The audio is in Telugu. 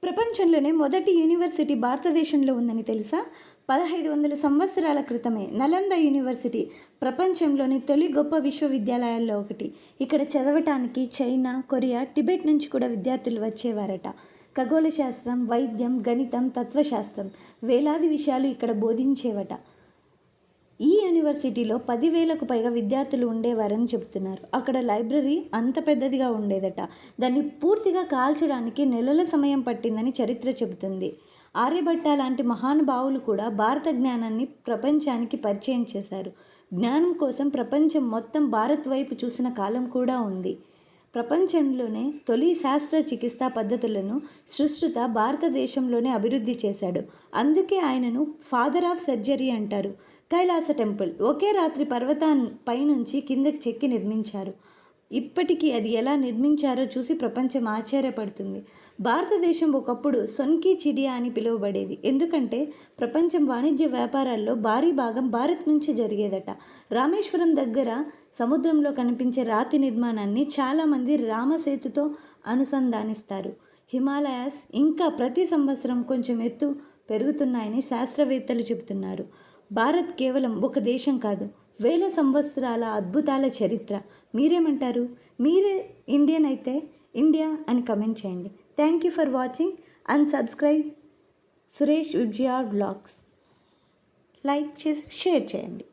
ప్రపంచంలోనే మొదటి యూనివర్సిటీ భారతదేశంలో ఉందని తెలుసా? 1500 సంవత్సరాల క్రితమే నలంద యూనివర్సిటీ ప్రపంచంలోని తొలి గొప్ప విశ్వవిద్యాలయాల్లో ఒకటి. ఇక్కడ చదవటానికి చైనా, కొరియా, టిబెట్ నుంచి కూడా విద్యార్థులు వచ్చేవారట. ఖగోళ శాస్త్రం, వైద్యం, గణితం, తత్వశాస్త్రం వేలాది విషయాలు ఇక్కడ బోధించేవట. ఈ యూనివర్సిటీలో 10,000కు పైగా విద్యార్థులు ఉండేవారని చెబుతున్నారు. అక్కడ లైబ్రరీ అంత పెద్దదిగా ఉండేదట. దాన్ని పూర్తిగా కాల్చడానికి నెలల సమయం పట్టిందని చరిత్ర చెబుతుంది. ఆర్యభట్ట లాంటి మహానుభావులు కూడా భారత జ్ఞానాన్ని ప్రపంచానికి పరిచయం చేశారు. జ్ఞానం కోసం ప్రపంచం మొత్తం భారత్ వైపు చూసిన కాలం కూడా ఉంది. ప్రపంచంలోనే తొలి శాస్త్ర చికిత్సా పద్ధతులను సుశ్రుత భారతదేశంలోనే అభివృద్ధి చేశాడు. అందుకే ఆయనను ఫాదర్ ఆఫ్ సర్జరీ అంటారు. కైలాస టెంపుల్ ఒకే రాత్రి పైనుంచి కిందకి చెక్కి నిర్మించారు. ఇప్పటికీ అది ఎలా నిర్మించారో చూసి ప్రపంచం ఆశ్చర్యపడుతుంది. భారతదేశం ఒకప్పుడు సొన్కి చిడియా అని పిలువబడేది. ఎందుకంటే ప్రపంచం వాణిజ్య వ్యాపారాల్లో భారీ భాగం భారత్ నుంచి జరిగేదట. రామేశ్వరం దగ్గర సముద్రంలో కనిపించే రాతి నిర్మాణాన్ని చాలామంది రామసేతుతో అనుసంధానిస్తారు. హిమాలయాస్ ఇంకా ప్రతి సంవత్సరం కొంచెం ఎత్తు పెరుగుతున్నాయని శాస్త్రవేత్తలు చెబుతున్నారు. భారత్ కేవలం ఒక దేశం కాదు, వేల సంవత్సరాల అద్భుతాల చరిత్ర. మీరేమంటారు? మీరే ఇండియన్ అయితే ఇండియా అని కమెంట్ చేయండి. Thank you for watching and subscribe Suresh Vijaya vlogs. Like చేసి షేర్ చేయండి.